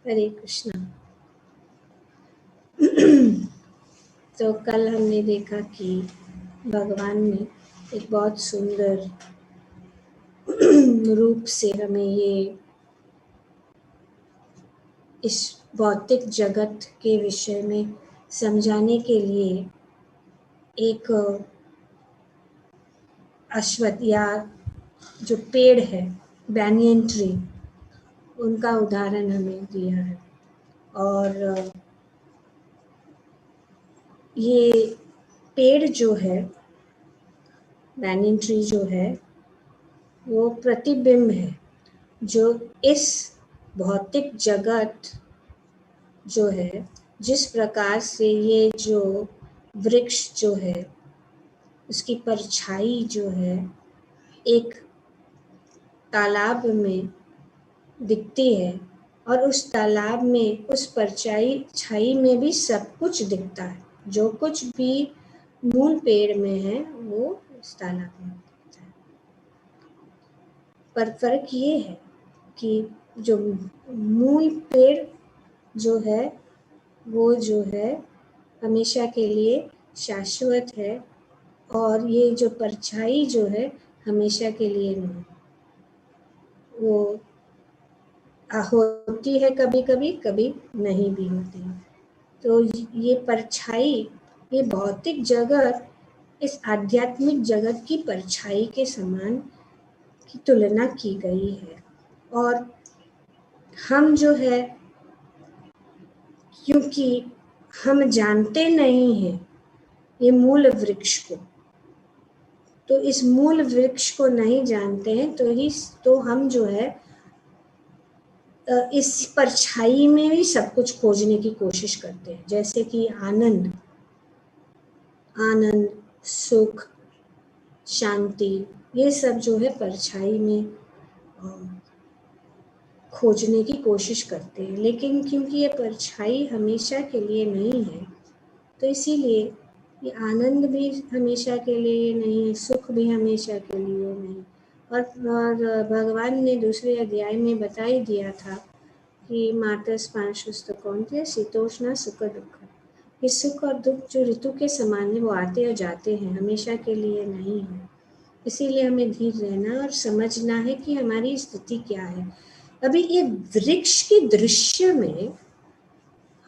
हरे कृष्णा। तो कल हमने देखा कि भगवान ने एक बहुत सुंदर रूप से हमें ये इस भौतिक जगत के विषय में समझाने के लिए एक अश्वत्थ या जो पेड़ है बैनियन ट्री, उनका उदाहरण हमें दिया है। और ये पेड़ जो है, बैनियन ट्री जो है, वो प्रतिबिंब है जो इस भौतिक जगत जो है, जिस प्रकार से ये जो वृक्ष जो है उसकी परछाई जो है एक तालाब में दिखती है, और उस तालाब में उस परछाई छाई में भी सब कुछ दिखता है। जो कुछ भी मूल पेड़ में है वो उस तालाब में दिखता है। पर फर्क ये है कि जो मूल पेड़ जो है वो जो है हमेशा के लिए शाश्वत है, और ये जो परछाई जो है हमेशा के लिए नहीं। वो होती है कभी कभी, कभी नहीं भी होती है। तो ये परछाई, ये भौतिक जगत इस आध्यात्मिक जगत की परछाई के समान की तुलना की गई है। और हम जो है, क्योंकि हम जानते नहीं हैं ये मूल वृक्ष को, तो इस मूल वृक्ष को नहीं जानते हैं तो हम जो है इस परछाई में भी सब कुछ खोजने की कोशिश करते हैं। जैसे कि आनंद, सुख, शांति, ये सब जो है परछाई में खोजने की कोशिश करते हैं। लेकिन क्योंकि ये परछाई हमेशा के लिए नहीं है, तो इसीलिए ये आनंद भी हमेशा के लिए नहीं है, सुख भी हमेशा के लिए नहीं। और भगवान ने दूसरे अध्याय में बता ही दिया था कि मातस पांचुस्त कौन्तेय शीतोष्ण सुख दुख। ये सुख और दुख जो ऋतु के समान है, वो आते और जाते हैं, हमेशा के लिए नहीं है। इसीलिए हमें धीर रहना और समझना है कि हमारी स्थिति क्या है। अभी ये वृक्ष के दृश्य में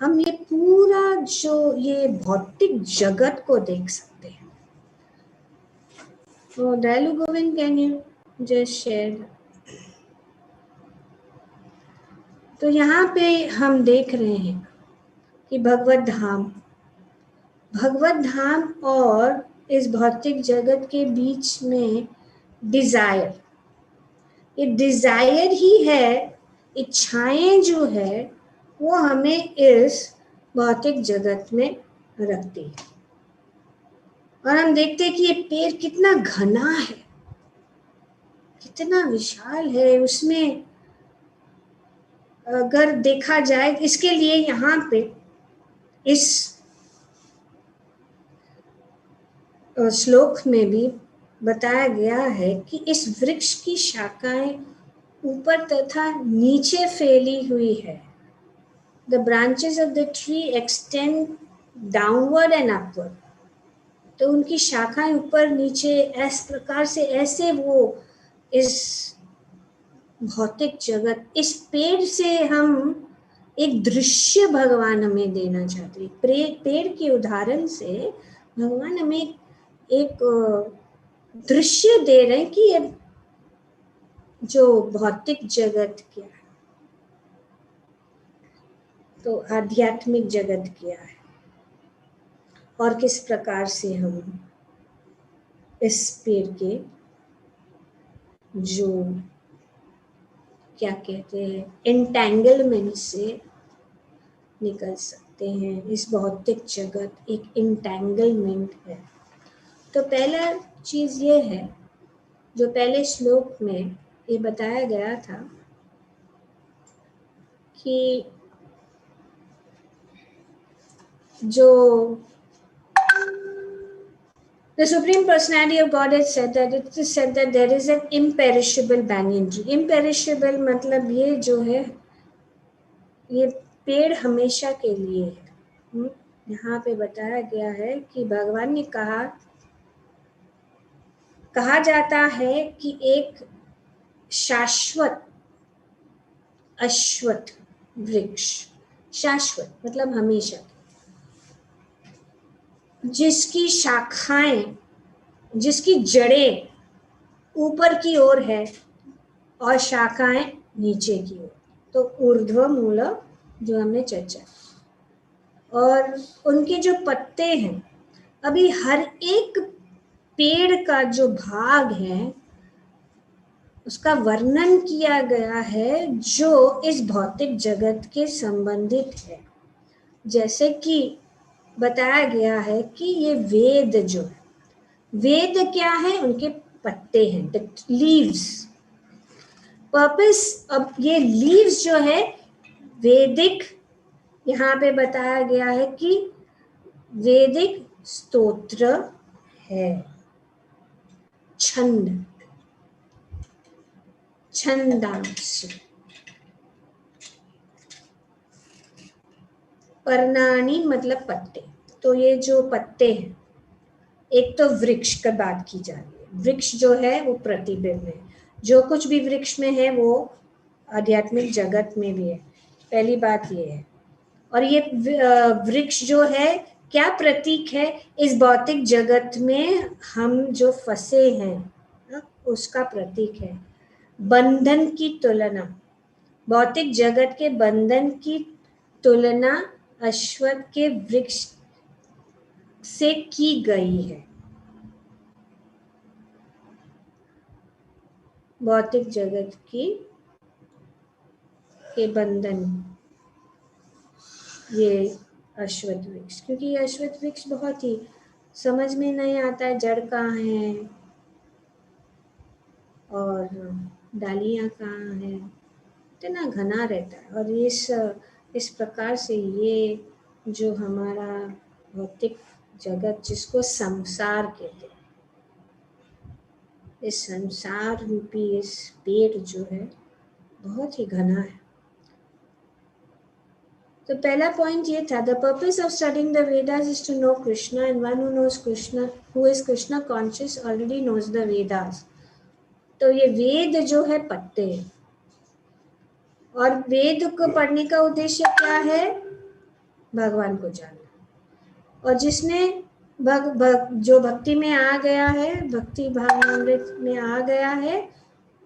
हम ये पूरा जो ये भौतिक जगत को देख सकते हैं। तो दयालु Govind, can you just share? तो यहाँ पे हम देख रहे हैं कि भगवत धाम और इस भौतिक जगत के बीच में डिजायर, ये डिजायर ही है, इच्छाएं जो है वो हमें इस भौतिक जगत में रखती है। और हम देखते हैं कि ये पेड़ कितना घना है, कितना विशाल है। उसमें अगर देखा जाए, इसके लिए यहाँ पे इस श्लोक में भी बताया गया है कि इस वृक्ष की शाखाएं ऊपर तथा नीचे फैली हुई है। The branches of the tree extend downward and upward. तो उनकी शाखाएं ऊपर नीचे इस प्रकार से, ऐसे वो इस भौतिक जगत, इस पेड़ से हम एक दृश्य भगवान हमें देना चाहते हैं। पेड़ के उदाहरण से भगवान हमें एक दृश्य दे रहे हैं कि ये जो भौतिक जगत क्या है, तो आध्यात्मिक जगत क्या है, और किस प्रकार से हम इस पेड़ के जो क्या कहते हैं एंटेंगलमेंट से निकल सकते हैं। इस भौतिक जगत एक एंटेंगलमेंट है। तो पहला चीज ये है जो पहले श्लोक में ये बताया गया था कि जो The Supreme Personality of Godhead said that it is said that there is an imperishable banyan tree. Imperishable मतलब ये जो है ये पेड़ हमेशा के लिए है। यहाँ पे बताया गया है कि भगवान ने कहा जाता है कि एक शाश्वत अश्वत्थ वृक्ष, शाश्वत मतलब हमेशा, जिसकी शाखाएं, जिसकी जड़ें ऊपर की ओर है और शाखाएं नीचे की ओर, तो ऊर्ध्व मूल जो हमने चर्चा, और उनके जो पत्ते हैं, अभी हर एक पेड़ का जो भाग है उसका वर्णन किया गया है जो इस भौतिक जगत के संबंधित है। जैसे कि बताया गया है कि ये वेद जो है, वेद क्या है, उनके पत्ते हैं, द लीव्स। पर्पस, अब ये लीव्स जो है वैदिक, यहाँ पे बताया गया है कि वैदिक स्तोत्र है, छंद, छंदांश, पर्णानी मतलब पत्ते। तो ये जो पत्ते हैं, एक तो वृक्ष की बात की जा रही है, वृक्ष जो है वो प्रतिबिंब है, जो कुछ भी वृक्ष में है वो आध्यात्मिक जगत में भी है, पहली बात ये है। और ये वृक्ष जो है क्या प्रतीक है, इस भौतिक जगत में हम जो फंसे हैं उसका प्रतीक है। बंधन की तुलना, भौतिक जगत के बंधन की तुलना अश्वत्थ के वृक्ष से की गई है। भौतिक जगत के बंधन, ये अश्वत्थ वृक्ष, क्योंकि ये अश्वत्थ वृक्ष बहुत ही समझ में नहीं आता है, जड़ कहाँ है और डालियाँ कहाँ हैं, इतना घना रहता है। और इस प्रकार से ये जो हमारा भौतिक जगत जिसको संसार कहते हैं, इस संसार रूपी इस पेड़ जो है बहुत ही घना है। तो पहला पॉइंट ये था, the purpose of studying the Vedas is to know Krishna, and one who knows Krishna, who is Krishna conscious already knows the Vedas. तो ये वेद जो है पत्ते, और वेद को पढ़ने का उद्देश्य क्या है, भगवान को जानना। और जिसने जो भक्ति में आ गया है, भक्ति भावनामृत में आ गया है,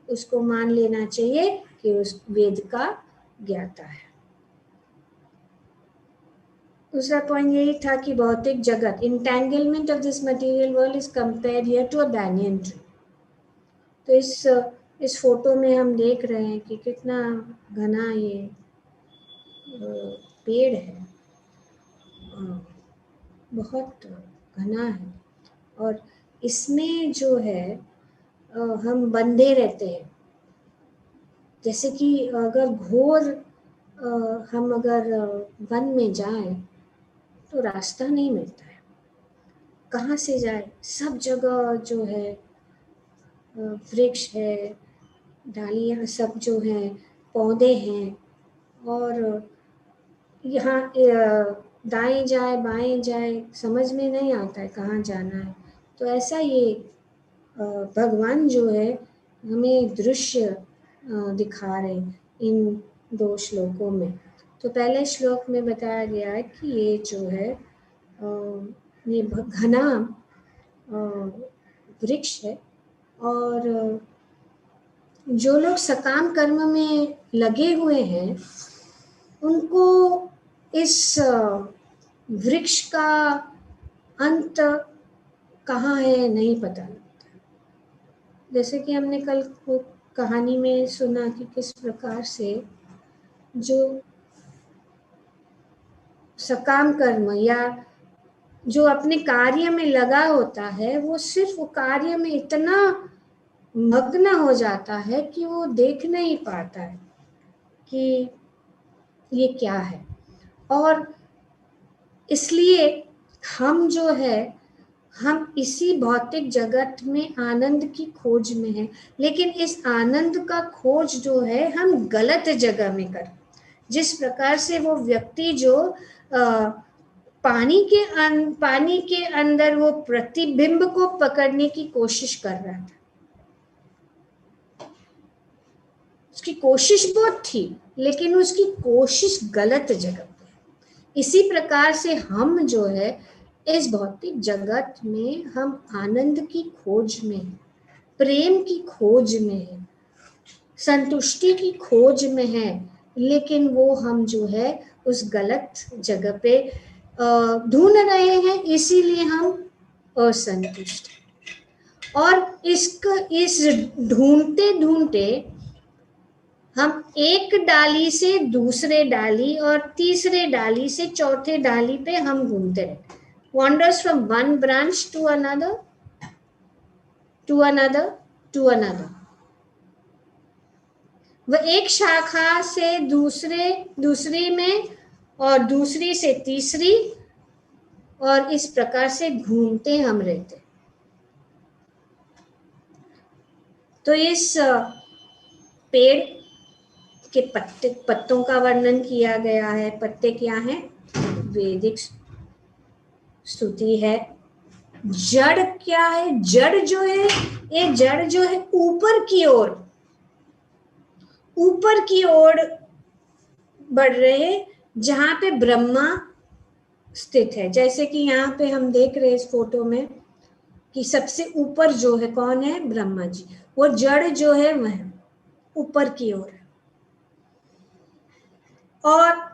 उसको मान लेना चाहिए कि उस वेद का ज्ञाता है। दूसरा पॉइंट यही था कि भौतिक जगत, entanglement of this material world is compared here to a banyan tree। तो इस फोटो में हम देख रहे हैं कि कितना घना ये पेड़ है, बहुत घना है, और इसमें जो है हम बंधे रहते हैं। जैसे कि अगर घोर हम अगर वन में जाएं तो रास्ता नहीं मिलता है, कहाँ से जाए, सब जगह जो है वृक्ष है, डालियाँ सब जो हैं, पौधे हैं, और यहाँ दाएं जाए बाएं जाए समझ में नहीं आता है कहाँ जाना है। तो ऐसा ये भगवान जो है हमें दृश्य दिखा रहे हैं इन दो श्लोकों में। तो पहले श्लोक में बताया गया है कि ये जो है ये घना वृक्ष है, और जो लोग सकाम कर्म में लगे हुए हैं उनको इस वृक्ष का अंत कहाँ है नहीं पता लगता। जैसे कि हमने कल कहानी में सुना कि किस प्रकार से जो सकाम कर्म या जो अपने कार्य में लगा होता है, वो सिर्फ वो कार्य में इतना मग्न हो जाता है कि वो देख नहीं पाता है कि ये क्या है। और इसलिए हम जो है, हम इसी भौतिक जगत में आनंद की खोज में हैं, लेकिन इस आनंद का खोज जो है हम गलत जगह में कर, जिस प्रकार से वो व्यक्ति जो पानी के अंदर वो प्रतिबिंब को पकड़ने की कोशिश कर रहा था, उसकी कोशिश बहुत थी, लेकिन उसकी कोशिश गलत जगह पे। इसी प्रकार से हम जो है इस भौतिक जगत में हम आनंद की खोज में है, प्रेम की खोज में है, संतुष्टि की खोज में है, लेकिन वो हम जो है उस गलत जगह पे ढूंढ रहे हैं, इसीलिए हम असंतुष्ट हैं। और इस ढूंढते ढूंढते हम एक डाली से दूसरे डाली और तीसरे डाली से चौथे डाली पे हम घूमते रहते, wanders from one branch to another, to another, to another। वह एक शाखा से दूसरी में और दूसरी से तीसरी, और इस प्रकार से घूमते हम रहते। तो इस पेड़ के पत्तों का वर्णन किया गया है। पत्ते क्या हैं? वैदिक स्तुति है। जड़ क्या है? जड़ जो है, ये जड़ जो है ऊपर की ओर बढ़ रहे, जहां पे ब्रह्मा स्थित है। जैसे कि यहाँ पे हम देख रहे हैं इस फोटो में कि सबसे ऊपर जो है कौन है? ब्रह्मा जी। वो जड़ जो है वह ऊपर की ओर है। और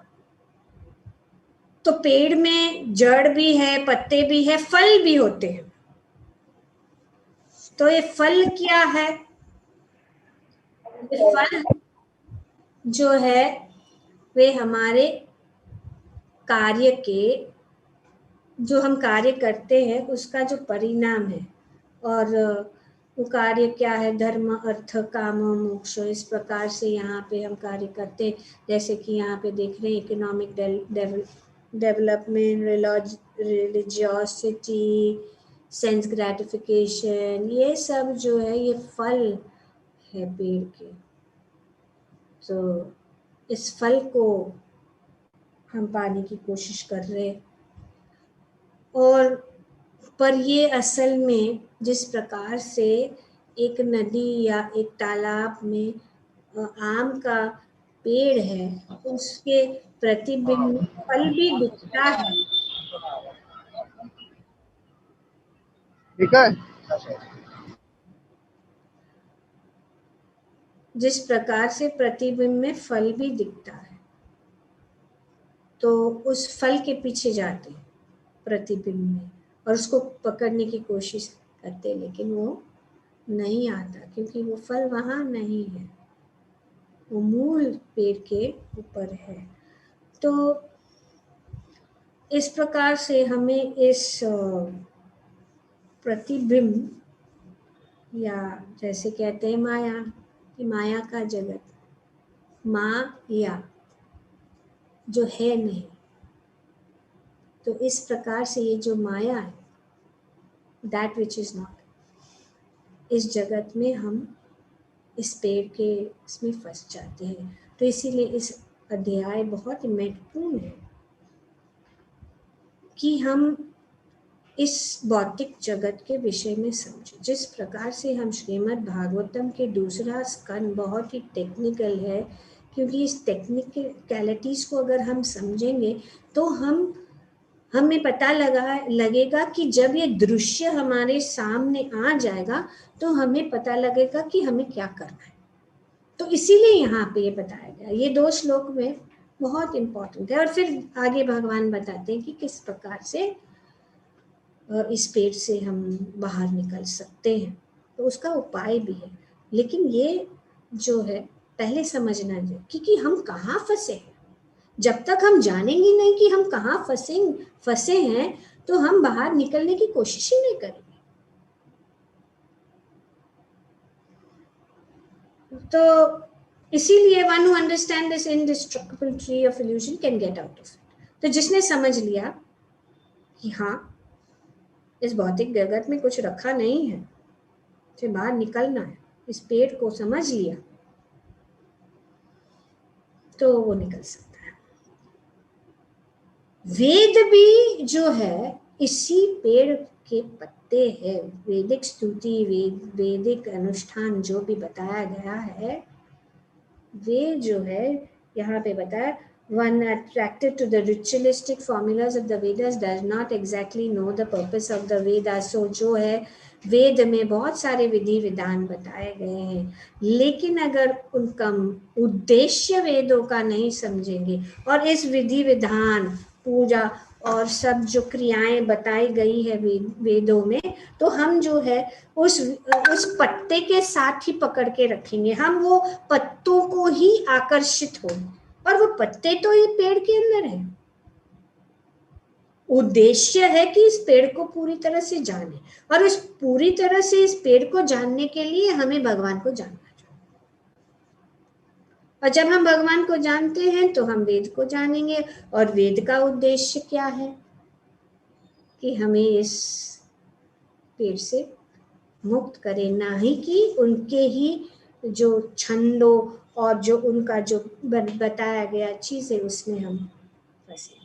तो पेड़ में जड़ भी है, पत्ते भी है, फल भी होते हैं। तो ये फल क्या है? ये फल जो है वे हमारे कार्य के, जो हम कार्य करते हैं उसका जो परिणाम है। और वो कार्य क्या है? धर्म, अर्थ, काम, मोक्ष। इस प्रकार से यहाँ पे हम कार्य करते, जैसे कि यहाँ पे देख रहे हैं economic development, religiosity, sense gratification, ये सब जो है ये फल है पेड़ के। तो इस फल को हम पाने की कोशिश कर रहे हैं। और पर ये असल में जिस प्रकार से एक नदी या एक तालाब में आम का पेड़ है, उसके प्रतिबिंब फल भी दिखता है। ठीक है। जिस प्रकार से प्रतिबिंब में फल भी दिखता है, तो उस फल के पीछे जाते हैं प्रतिबिंब में और उसको पकड़ने की कोशिश करते, लेकिन वो नहीं आता, क्योंकि वो फल वहां नहीं है, वो मूल पेड़ के ऊपर है। तो इस प्रकार से हमें इस प्रतिबिंब, या जैसे कहते हैं माया, कि माया का जगत, माया जो है नहीं, तो इस प्रकार से ये जो माया है, दैट विच इज नॉट, इस जगत में हम इस पेड़ के इसमें फंस जाते हैं। तो इसीलिए इस अध्याय बहुत ही महत्वपूर्ण है कि हम इस भौतिक जगत के विषय में समझें। जिस प्रकार से हम श्रीमद् भागवतम के दूसरा स्कंद बहुत ही टेक्निकल है, क्योंकि इस टेक्निकलिटीज को अगर हम समझेंगे तो हमें पता लगेगा कि जब ये दृश्य हमारे सामने आ जाएगा तो हमें पता लगेगा कि हमें क्या करना है। तो इसीलिए यहाँ पे ये बताया गया, ये 2 श्लोक में बहुत इंपॉर्टेंट है। और फिर आगे भगवान बताते हैं कि किस प्रकार से इस पेड़ से हम बाहर निकल सकते हैं, तो उसका उपाय भी है। लेकिन ये जो है पहले समझना है, क्योंकि हम कहाँ फंसे हैं। जब तक हम जानेंगे नहीं कि हम कहाँ फंसे हैं, तो हम बाहर निकलने की कोशिश ही नहीं करेंगे। तो इसीलिए one who understand this indestructible tree of illusion can get out of it. तो जिसने समझ लिया कि हाँ इस भौतिक जगत में कुछ रखा नहीं है, से बाहर निकलना है, इस पेड़ को समझ लिया, तो वो निकल सकता है। वेद भी जो है इसी पेड़ के पत्ते है। वैदिक स्तुति, वैदिक अनुष्ठान जो भी बताया गया है, वे जो है यहाँ पे बताया, one attracted to the ritualistic formulas of the Vedas does not exactly know the purpose of the Vedas. So जो है वेद में बहुत सारे विधि विधान बताए गए हैं, लेकिन अगर उनका उद्देश्य वेदों का नहीं समझेंगे और इस विधि विधान, पूजा और सब जो क्रियाएं बताई गई है वेदों में, तो हम जो है उस पत्ते के साथ ही पकड़ के रखेंगे, हम वो पत्तों को ही आकर्षित होंगे, और वो पत्ते तो ये पेड़ के अंदर है। उद्देश्य है कि इस पेड़ को पूरी तरह से जाने, और इस पूरी तरह से इस पेड़ को जानने के लिए हमें भगवान को जानना चाहिए। और जब हम भगवान को जानते हैं तो हम वेद को जानेंगे, और वेद का उद्देश्य क्या है कि हमें इस पेड़ से मुक्त करे, ना ही कि उनके ही जो छंदों और जो उनका जो बताया गया चीज है उसमें हम फंसे।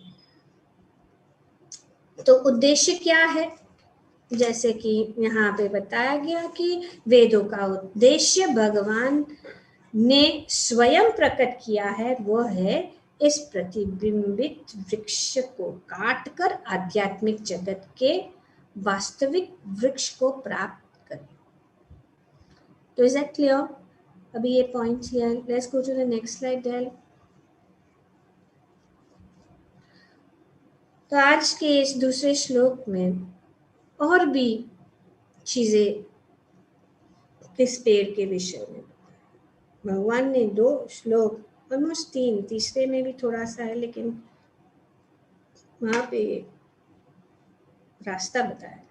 तो उद्देश्य क्या है, जैसे कि यहाँ पे बताया गया कि वेदों का उद्देश्य भगवान ने स्वयं प्रकट किया है, वो है इस प्रतिबिंबित वृक्ष को काटकर आध्यात्मिक जगत के वास्तविक वृक्ष को प्राप्त करें। तो इज दैट क्लियर? अभी ये point clear. Let's go to the next slide डेल। तो आज के इस दूसरे श्लोक में और भी चीजें इस पेड़ के विषय में भगवान ने 2 श्लोक, ऑलमोस्ट 3, तीसरे में भी थोड़ा सा है, लेकिन वहां पे रास्ता बताया।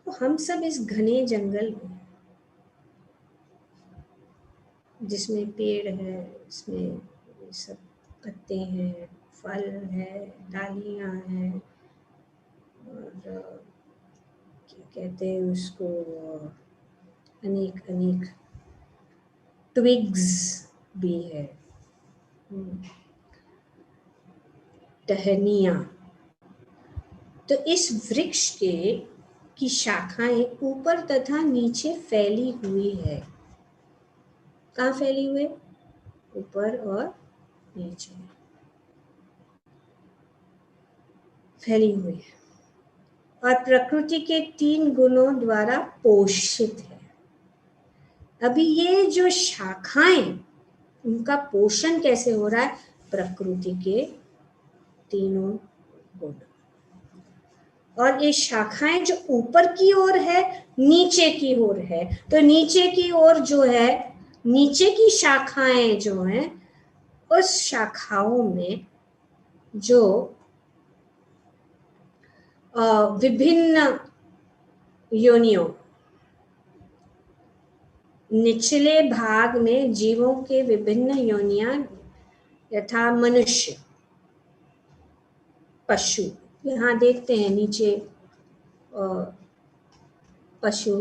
तो हम सब इस घने जंगल में, जिसमें पेड़ है, इसमें सब पत्ते हैं, फल है, डालियां हैं, और क्या कहते हैं उसको, अनेक अनेक ट्विग्स भी है, टहनियाँ। तो इस वृक्ष की शाखाएं ऊपर तथा नीचे फैली हुई है। कहाँ फैली हुई? ऊपर और नीचे फैली हुई है, और प्रकृति के 3 गुणों द्वारा पोषित है। अभी ये जो शाखाएं, उनका पोषण कैसे हो रहा है? प्रकृति के 3 गुण। और ये शाखाएं जो ऊपर की ओर है, नीचे की ओर है, तो नीचे की ओर जो है, नीचे की शाखाएं जो हैं, उस शाखाओं में जो विभिन्न योनियों, निचले भाग में जीवों के विभिन्न योनियां, यथा मनुष्य, पशु, यहाँ देखते हैं नीचे पशु,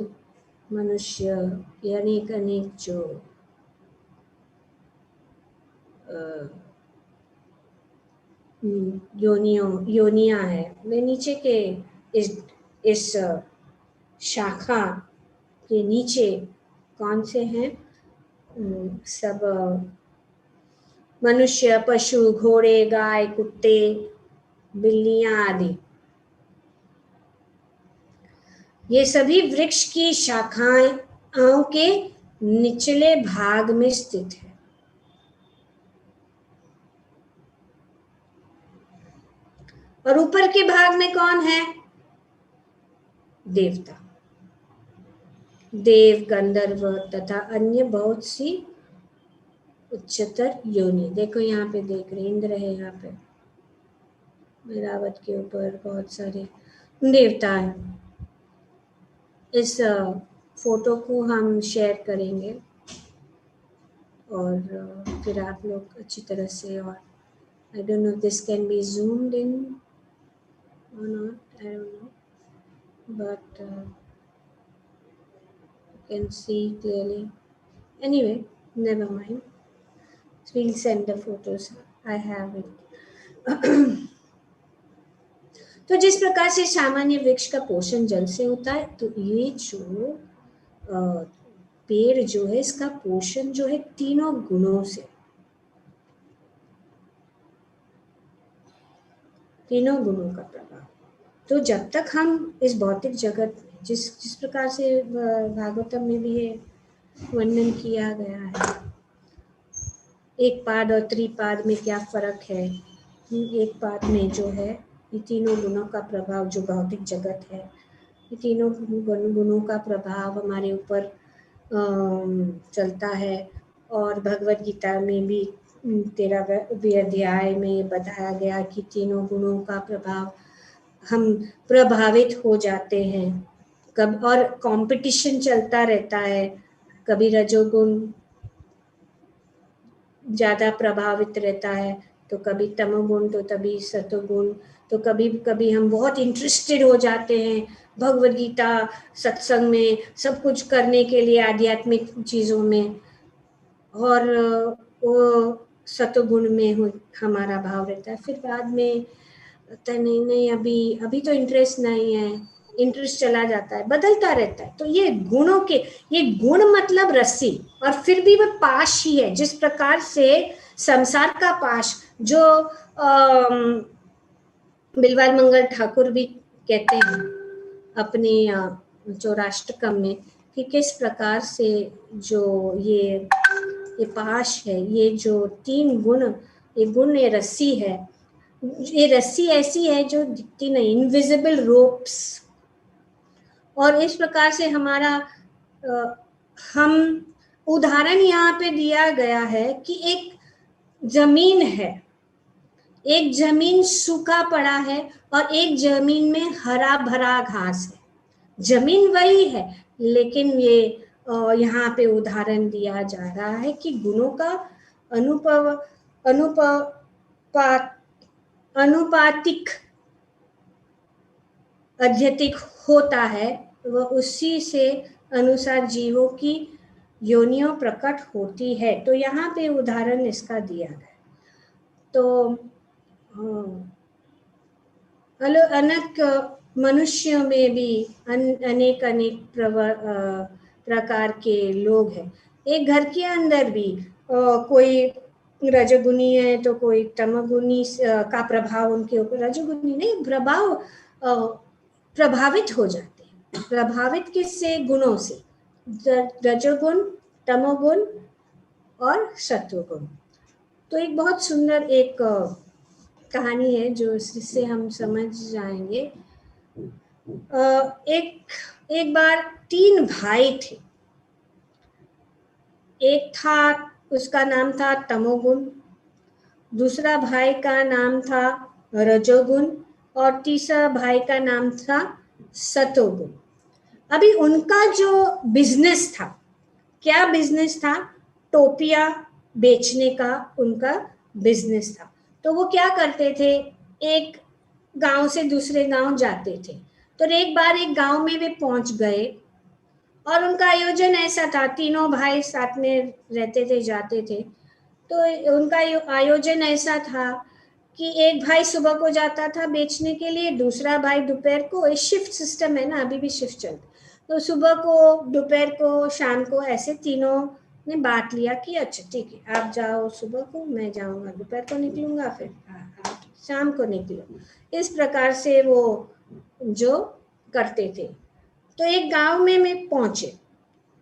मनुष्य, अनेक अनेक जो योनियां है, वे नीचे के इस शाखा के नीचे कौन से हैं? सब मनुष्य, पशु, घोड़े, गाय, कुत्ते, बिल्लियां आदि, ये सभी वृक्ष की शाखाएं के निचले भाग में स्थित है। और ऊपर के भाग में कौन है? देवता, देव, गंधर्व तथा अन्य बहुत सी उच्चतर योनि। देखो यहाँ पे देख रहे, इंद्र है, यहाँ पे ऐरावत के ऊपर बहुत सारे देवता हैं। इस फोटो को हम शेयर करेंगे, और फिर आप लोग अच्छी तरह से, और I don't know if this can be zoomed in or not, I don't know, but you can see clearly. Anyway, never mind. we'll send the photos. I have it. तो जिस प्रकार से सामान्य वृक्ष का पोषण जल से होता है, तो ये जो पेड़ जो है इसका पोषण जो है तीनों गुणों से, तीनों गुणों का प्रभाव। तो जब तक हम इस भौतिक जगत में जिस प्रकार से भागवतम में भी ये वर्णन किया गया है, एक पाद और त्रिपाद में क्या फर्क है। एक पाद में जो है ये तीनों गुणों का प्रभाव, जो भौतिक जगत है, ये तीनों गुणों का प्रभाव हमारे ऊपर चलता है। और भगवद गीता में भी 13वें अध्याय में बताया गया कि तीनों गुणों का प्रभाव हम प्रभावित हो जाते हैं। कब और कंपटीशन चलता रहता है, कभी रजोगुण ज़्यादा प्रभावित रहता है, तो कभी तमोगुण, तो कभी सतोगुण, तो कभी कभी हम बहुत इंटरेस्टेड हो जाते हैं भगवद गीता सत्संग में, सब कुछ करने के लिए आध्यात्मिक चीज़ों में, और वो सतोगुण में हमारा भाव रहता है। फिर बाद में लगता है नहीं अभी तो इंटरेस्ट नहीं है, इंटरेस्ट चला जाता है, बदलता रहता है। तो ये गुणों के, ये गुण मतलब रस्सी, और फिर भी वह पाश ही है। जिस प्रकार से संसार का पाश, जो बिलवाल मंगल ठाकुर भी कहते हैं अपने जो राष्ट्रकम में, कि किस प्रकार से जो ये पाश है, ये जो तीन गुण, ये गुण, ये रस्सी है, ये रस्सी ऐसी है जो दिखती नहीं, इनविजिबल रोप्स। और इस प्रकार से हमारा हम उदाहरण यहाँ पे दिया गया है कि एक जमीन है, एक जमीन सूखा पड़ा है और एक जमीन में हरा भरा घास है। जमीन वही है, लेकिन ये यहाँ पे उदाहरण दिया जा रहा है कि गुणों का अनुपातिक अत्यधिक होता है, वह उसी से अनुसार जीवों की योनियों प्रकट होती है। तो यहाँ पे उदाहरण इसका दिया गया। तो अनेक मनुष्यों में भी अनेक प्रकार के लोग हैं। एक घर के अंदर भी कोई रजोगुनी है तो कोई तमोगुनी का प्रभाव उनके ऊपर, रजोगुनी नहीं, प्रभावित हो जाते हैं। प्रभावित किससे? गुणों से, रजोगुण, तमोगुण और सत्वगुण। तो एक बहुत सुंदर एक कहानी है जो इससे हम समझ जाएंगे। एक बार 3 भाई थे। एक था, उसका नाम था तमोगुण, दूसरा भाई का नाम था रजोगुण, और तीसरा भाई का नाम था सतोगुण। अभी उनका जो बिजनेस था, क्या बिजनेस था? टोपियां बेचने का उनका बिजनेस था। तो वो क्या करते थे, एक गांव से दूसरे गांव जाते थे। तो एक बार एक गांव में वे पहुंच गए और उनका आयोजन ऐसा था, तीनों भाई साथ में रहते थे, जाते थे। तो उनका आयोजन ऐसा था कि एक भाई सुबह को जाता था बेचने के लिए, दूसरा भाई दोपहर को, शिफ्ट सिस्टम है ना, अभी भी शिफ्ट चलता, तो सुबह को, दोपहर को, शाम को, ऐसे तीनों ने बांट लिया कि अच्छा ठीक है, आप जाओ सुबह को, मैं जाऊंगा दोपहर को निकलूंगा, फिर आप शाम को निकलो। इस प्रकार से वो जो करते थे। तो एक गांव में मैं पहुंचे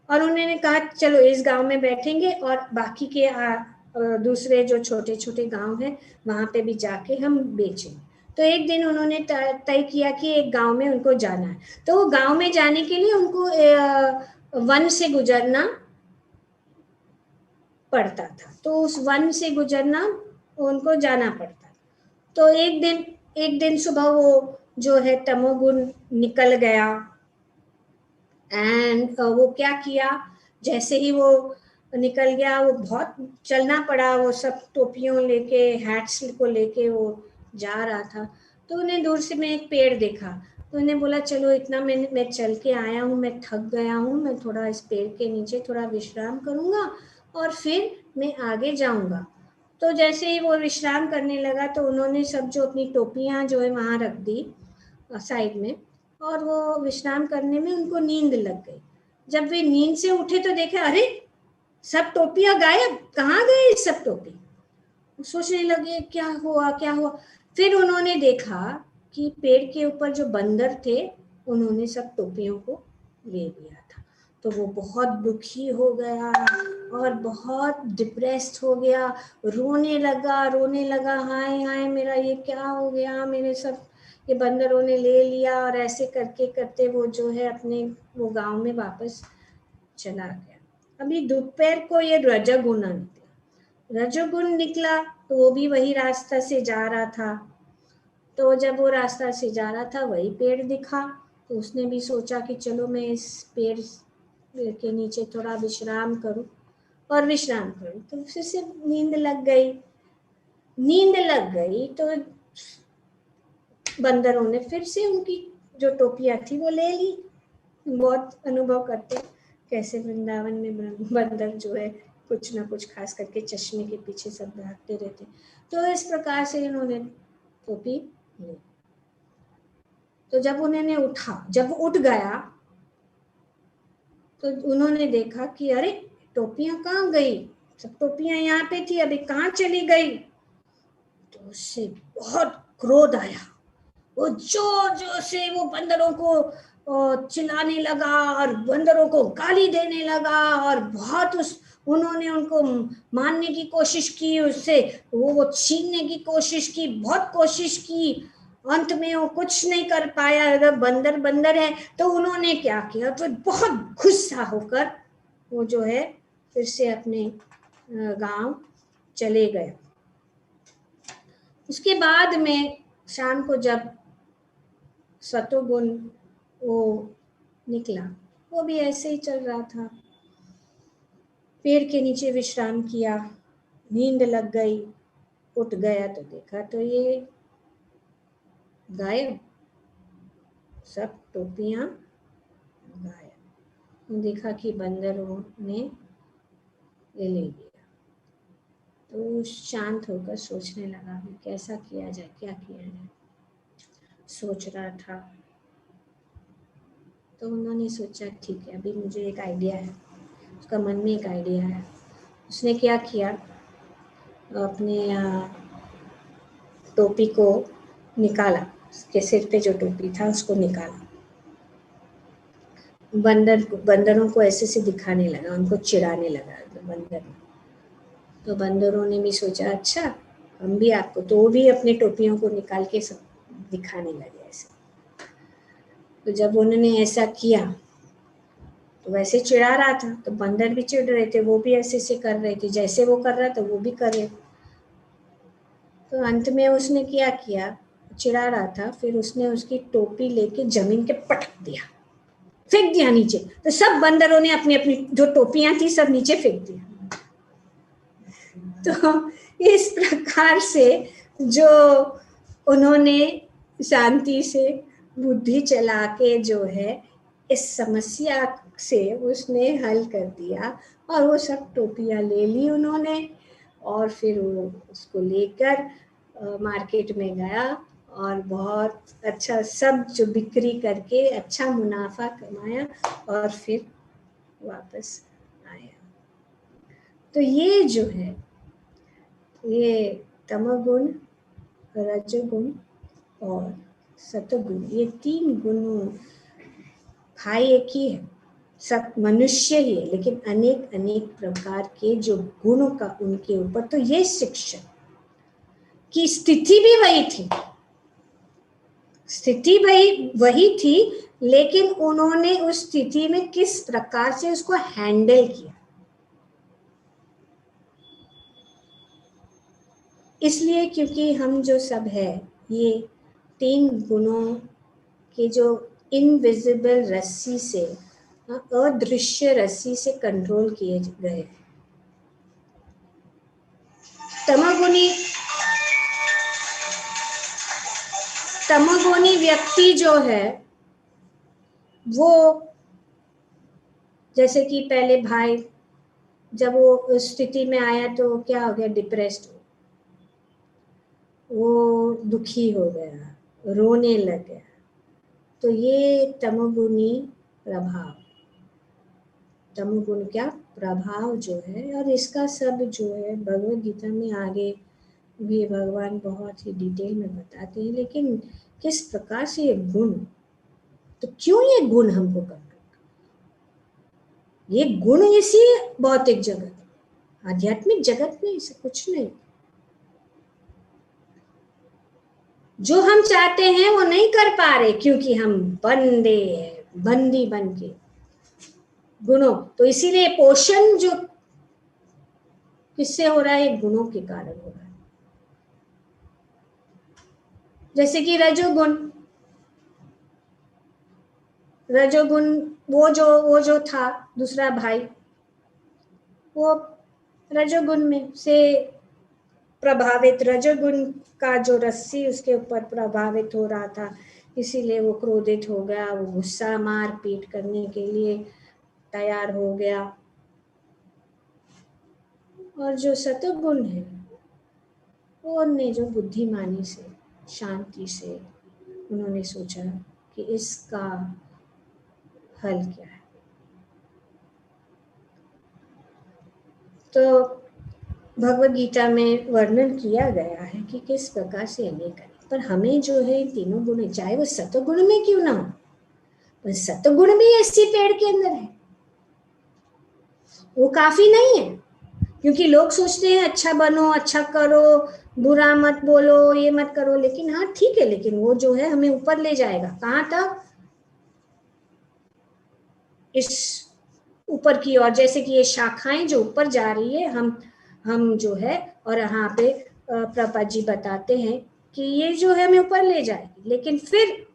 और उन्होंने कहा चलो इस गांव में बैठेंगे और बाकी के दूसरे जो छोटे छोटे गांव हैं वहां पे भी जाके हम बेचेंगे। तो एक दिन उन्होंने तय किया कि एक गांव में उनको जाना है। तो वो गांव में जाने के लिए उनको वन से गुजरना पड़ता था, तो उस वन से गुजरना उनको जाना पड़ता। तो एक दिन सुबह वो जो है तमोगुण निकल गया, एंड वो क्या किया, जैसे ही वो निकल गया, वो बहुत चलना पड़ा, वो सब टोपियों लेके, हैट्स को लेके वो जा रहा था। तो उन्हें दूर से मैं एक पेड़ देखा, तो उन्हें बोला चलो इतना मैं चल के आया हूँ, मैं थक गया हूँ, मैं थोड़ा इस पेड़ के नीचे थोड़ा विश्राम करूँगा और फिर मैं आगे जाऊँगा। तो जैसे ही वो विश्राम करने लगा तो उन्होंने सब जो अपनी टोपियां जो है वहां रख दी साइड में, और वो विश्राम करने में उनको नींद लग गई। जब वे नींद से उठे तो देखे अरे सब टोपियां गायब, कहाँ गए सब टोपी। सोचने लगे क्या हुआ क्या हुआ। फिर उन्होंने देखा कि पेड़ के ऊपर जो बंदर थे उन्होंने सब टोपियों को ले लिया था। तो वो बहुत दुखी हो गया और बहुत डिप्रेस्ड हो गया, रोने लगा हाय हाय मेरा ये क्या हो गया, मेरे सब ये बंदरों ने ले लिया। और ऐसे करके करते वो जो है अपने वो गांव में वापस चला गया। अभी दोपहर को ये रजोगुण निकला। रजोगुण निकला तो वो भी वही रास्ता से जा रहा था। तो जब वो रास्ता से जा रहा था वही पेड़ दिखा, तो उसने भी सोचा कि चलो मैं इस पेड़ के नीचे थोड़ा विश्राम करूं, और विश्राम करूं। तो फिर से नींद लग गई। नींद लग गई तो बंदरों ने फिर से उनकी जो टोपियां थी वो ले ली। बहुत अनुभव करते कैसे वृंदावन में बंदर जो है कुछ ना कुछ खास करके चश्मे के पीछे सब भागते रहते। तो इस प्रकार से इन्होंने टोपी ली। तो जब उन्होंने उठा, जब उठ गया तो उन्होंने देखा कि अरे टोपियां कहाँ गई, सब टोपियां यहाँ पे थी, अभी कहाँ चली गई। तो उससे बहुत क्रोध आया। वो जोर जोर से वो बंदरों को चिल्लाने लगा और बंदरों को गाली देने लगा, और बहुत उन्होंने उनको मारने की कोशिश की, उससे वो छीनने की कोशिश की, बहुत कोशिश की। अंत में वो कुछ नहीं कर पाया। अगर बंदर बंदर है तो उन्होंने क्या किया, तो बहुत गुस्सा होकर वो जो है फिर से अपने गांव चले गए। उसके बाद में शाम को जब सतोगुण वो निकला, वो भी ऐसे ही चल रहा था। पेड़ के नीचे विश्राम किया, नींद लग गई, उठ गया तो देखा तो ये गायब, सब टोपियां गायब। देखा कि बंदरों ने ये ले लिया। तो शांत होकर सोचने लगा कि कैसा किया जाए, क्या किया जाए, सोच रहा था। तो उन्होंने सोचा ठीक है, अभी मुझे एक आइडिया है। उसका मन में एक आइडिया है। उसने क्या किया, अपने टोपी को निकाला, उसके सिर पे जो टोपी था उसको निकाला, बंदरों को ऐसे से दिखाने लगा, उनको चिढ़ाने लगा बंदर। तो बंदरों ने भी सोचा अच्छा हम भी आपको, तो वो भी अपने टोपियों को निकाल के सब दिखाने लगे ऐसे। तो जब उन्होंने ऐसा किया तो वैसे चिढ़ा रहा था, तो बंदर भी चिढ़ रहे थे, वो भी ऐसे से कर रहे थे, जैसे वो कर रहा था वो भी कर रहे। तो अंत में उसने क्या किया, चिढ़ा रहा था, फिर उसने उसकी टोपी लेके जमीन के पटक दिया, फेंक दिया नीचे। तो सब बंदरों ने अपनी अपनी जो टोपियां थी सब नीचे फेंक दिया। तो इस प्रकार से जो उन्होंने शांति से बुद्धि चला के जो है इस समस्या से उसने हल कर दिया, और वो सब टोपियां ले ली उन्होंने, और फिर वो उसको लेकर मार्केट में गया और बहुत अच्छा सब जो बिक्री करके अच्छा मुनाफा कमाया और फिर वापस आया। तो ये जो है ये तमोगुण, रजोगुण और सतोगुण, ये 3 गुणों भाई एक ही है, सब मनुष्य ही है, लेकिन अनेक अनेक प्रकार के जो गुणों का उनके ऊपर। तो ये शिक्षण की स्थिति भी वही थी, स्थिति वही थी, लेकिन उन्होंने उस स्थिति में किस प्रकार से उसको हैंडल किया। इसलिए क्योंकि हम जो सब है ये 3 गुणों के जो इनविजिबल रस्सी से, अदृश्य रस्सी से कंट्रोल किए गए। तमोगुणी तमोगुणी व्यक्ति जो है वो जैसे कि पहले भाई जब वो उस स्थिति में आया तो क्या हो गया, डिप्रेस्ड, वो दुखी हो गया, रोने लग गया, तो ये तमोगुणी प्रभाव, तमोगुण क्या प्रभाव जो है। और इसका सब जो है भगवद गीता में आगे भी भगवान बहुत ही डिटेल में बताते हैं, लेकिन किस प्रकार से ये गुण, तो क्यों ये गुण हमको करना, ये गुण इसी भौतिक जगत, आध्यात्मिक जगत में ऐसा कुछ नहीं। जो हम चाहते हैं वो नहीं कर पा रहे क्योंकि हम बंदे हैं, बंदी बन के गुणों। तो इसीलिए पोषण जो किससे हो रहा है, गुणों के कारण हो रहा है। जैसे कि रजोगुण, रजोगुण वो जो था दूसरा भाई, वो रजोगुण में से प्रभावित, रजोगुण का जो रस्सी उसके ऊपर प्रभावित हो रहा था, इसीलिए वो क्रोधित हो गया, वो गुस्सा मार पीट करने के लिए तैयार हो गया। और जो सतोगुण है वो ने जो बुद्धिमानी से, शांति से उन्होंने सोचा कि इसका हल क्या है। तो भगवद गीता में वर्णन किया गया है कि किस प्रकार से इन्हें करें, पर हमें जो है तीनों गुण, चाहे वो सतोगुण में क्यों ना हो, पर सतोगुण भी इसी पेड़ के अंदर है, वो काफी नहीं है। क्योंकि लोग सोचते हैं अच्छा बनो, अच्छा करो, बुरा मत बोलो, ये मत करो, लेकिन हाँ ठीक है, लेकिन वो जो है हमें ऊपर ले जाएगा, कहाँ तक, इस ऊपर की ओर। जैसे कि ये शाखाएं जो ऊपर जा रही है, हम जो है, और यहाँ पे प्रभुपाद जी बताते हैं कि ये जो है हमें ऊपर ले जाएगी, लेकिन फिर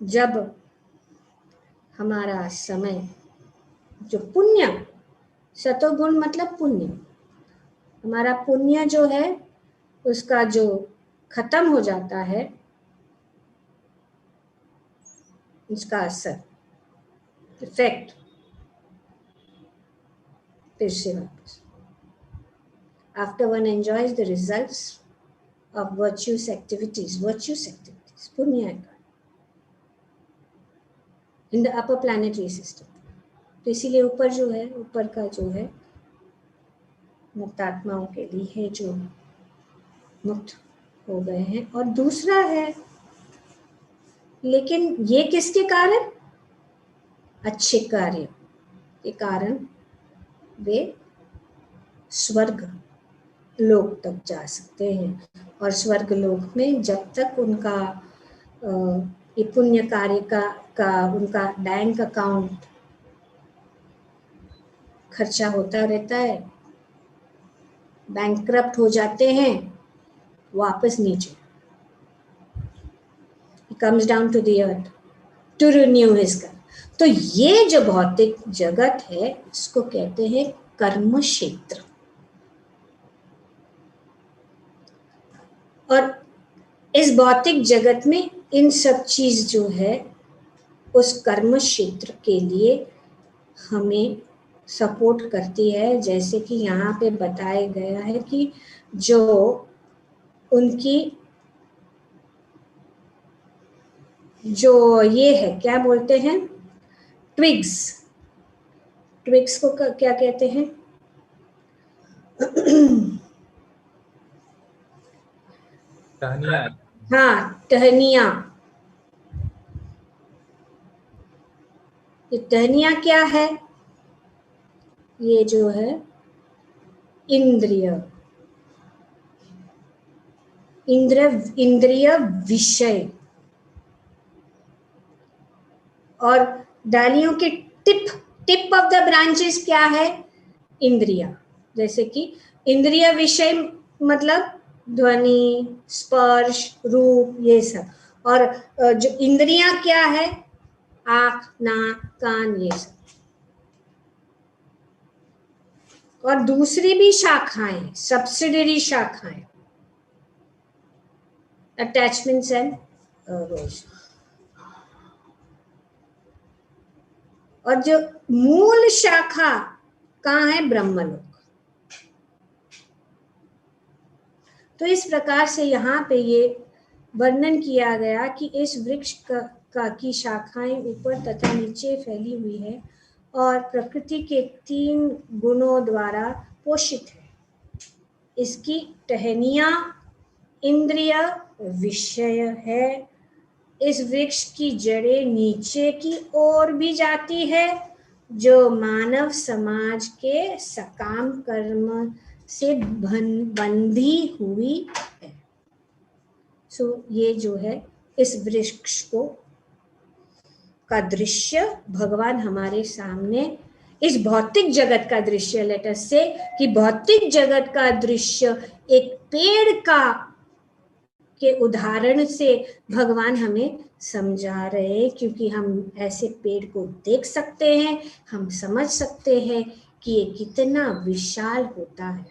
जब हमारा समय जो पुण्य, सतोगुण मतलब पुण्य, हमारा पुण्य जो है उसका जो खत्म हो जाता है, उसका असर, इफेक्ट फिर से वापस, after one enjoys the results of virtuous activities, पुण्य का, in the upper planetary system। तो इसीलिए ऊपर जो है, ऊपर का जो है मुक्त आत्माओं के लिए है जो मुक्त हो गए हैं। और दूसरा है, लेकिन ये किसके कारण, अच्छे कार्य के कारण वे स्वर्ग लोक तक जा सकते हैं। और स्वर्ग लोक में जब तक उनका ये पुण्य कार्य का उनका बैंक अकाउंट खर्चा होता रहता है, बैंकक्रप्ट हो जाते हैं, वापस नीचे, comes down to the earth to renew his कर्म। तो ये जो भौतिक जगत है इसको कहते हैं कर्म क्षेत्र। और इस भौतिक जगत में इन सब चीज जो है उस कर्म क्षेत्र के लिए हमें सपोर्ट करती है। जैसे कि यहाँ पे बताया गया है कि जो उनकी जो ये है, क्या बोलते हैं, ट्विग्स, ट्विग्स को क्या कहते हैं, टहनिया। हाँ, टहनिया। ये टहनिया क्या है, ये जो है इंद्रिय, इंद्रिय विषय, और डालियों के टिप ऑफ द ब्रांचेस क्या है, इंद्रिया। जैसे कि इंद्रिय विषय मतलब ध्वनि, स्पर्श, रूप, ये सब। और जो इंद्रियां क्या है, आँख, नाक, कान, ये सब। और दूसरी भी शाखाएं, सब्सिडरी शाखाएं, अटैचमेंट्स एंड रोज। और जो मूल शाखा कहाँ है, ब्रह्मलोक। तो इस प्रकार से यहाँ पे ये वर्णन किया गया कि इस वृक्ष की शाखाएं ऊपर तथा नीचे फैली हुई है और प्रकृति के 3 गुणों द्वारा पोषित है। इसकी टहनियाँ इंद्रिय विषय है। इस वृक्ष की जड़ें नीचे की ओर भी जाती है, जो मानव समाज के सकाम कर्म से बंधी हुई है। ये जो है इस वृक्ष का दृश्य भगवान हमारे सामने, इस भौतिक जगत का दृश्य, लेट अस से कि भौतिक जगत का दृश्य एक पेड़ के उदाहरण से भगवान हमें समझा रहे हैं, क्योंकि हम ऐसे पेड़ को देख सकते हैं, हम समझ सकते हैं कि ये कितना विशाल होता है।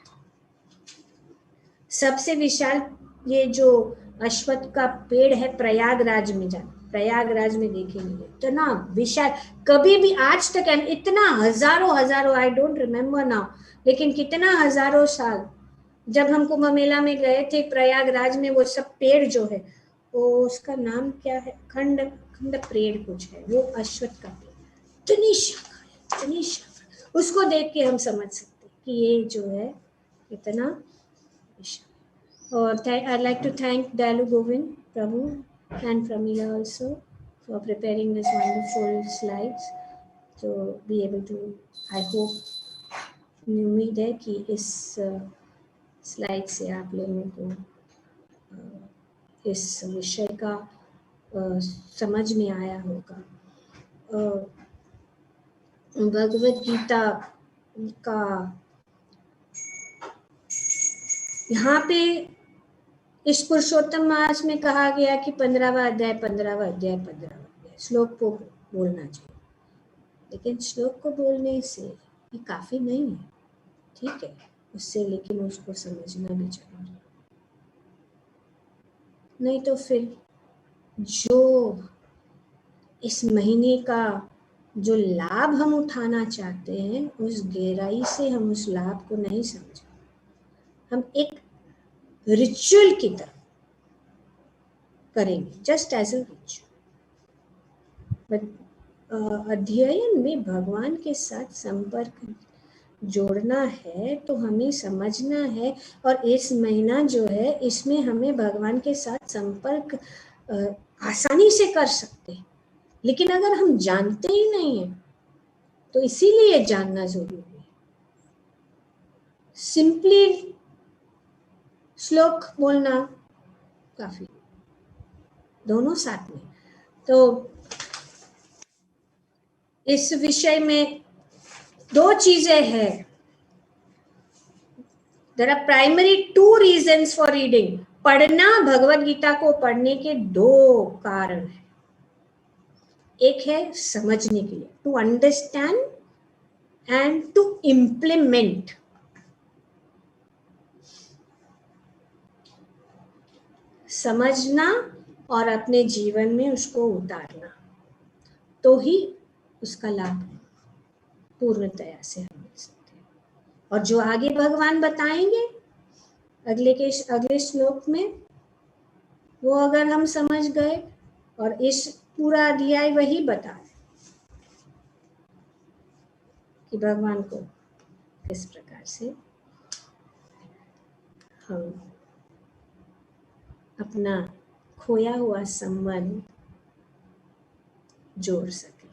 सबसे विशाल ये जो अश्वत्थ का पेड़ है प्रयागराज में प्रयागराज में देखेंगे, इतना विशाल, कभी भी आज तक इतना हजारों आई डोंट रिमेम्बर नाउ, लेकिन कितना हजारों साल जब हम कुंभ मेला में गए थे प्रयागराज में, वो सब पेड़ जो है वो उसका नाम क्या है, खंड पेड़ कुछ है, वो अश्वत्थ का पेड़, इतनी शाखा, उसको देख के हम समझ सकते कि ये जो है इतना विशाल। और I'd like to thank Dalu Govind Prabhu and Pramila also for preparing this wonderful slides to be able to, I hope, उम्मीद है कि इस स्लाइड से आप लोगों को इस विषय का समझ में आया होगा। भगवद गीता का यहाँ पे इस पुरुषोत्तम मास में कहा गया कि 15वां अध्याय श्लोक को बोलना चाहिए, लेकिन श्लोक को बोलने से ये काफी नहीं है, ठीक है, उससे लेकिन उसको समझना भी चाहिए, नहीं तो फिर जो इस महीने का जो लाभ हम उठाना चाहते हैं, उस गहराई से हम उस लाभ को नहीं समझे, हम एक रिचुअल की तरह करेंगे, जस्ट एज अ रिचुअल। अध्ययन में भगवान के साथ संपर्क जोड़ना है तो हमें समझना है, और इस महीना जो है इसमें हमें भगवान के साथ संपर्क आसानी से कर सकते हैं, लेकिन अगर हम जानते ही नहीं हैं तो इसीलिए जानना जरूरी है। सिंपली श्लोक बोलना काफी, दोनों साथ में। तो इस विषय में 2 चीजें हैं। There are primary 2 reasons for reading. पढ़ना, भगवद गीता को पढ़ने के 2 कारण हैं। एक है समझने के लिए, to understand and to implement. समझना और अपने जीवन में उसको उतारना, तो ही उसका लाभ पूर्णतया से हम मिल सकते हैं। और जो आगे भगवान बताएंगे अगले श्लोक में, वो अगर हम समझ गए, और इस पूरा अध्याय वही बता है कि भगवान को किस प्रकार से हम अपना खोया हुआ संबंध जोड़ सके।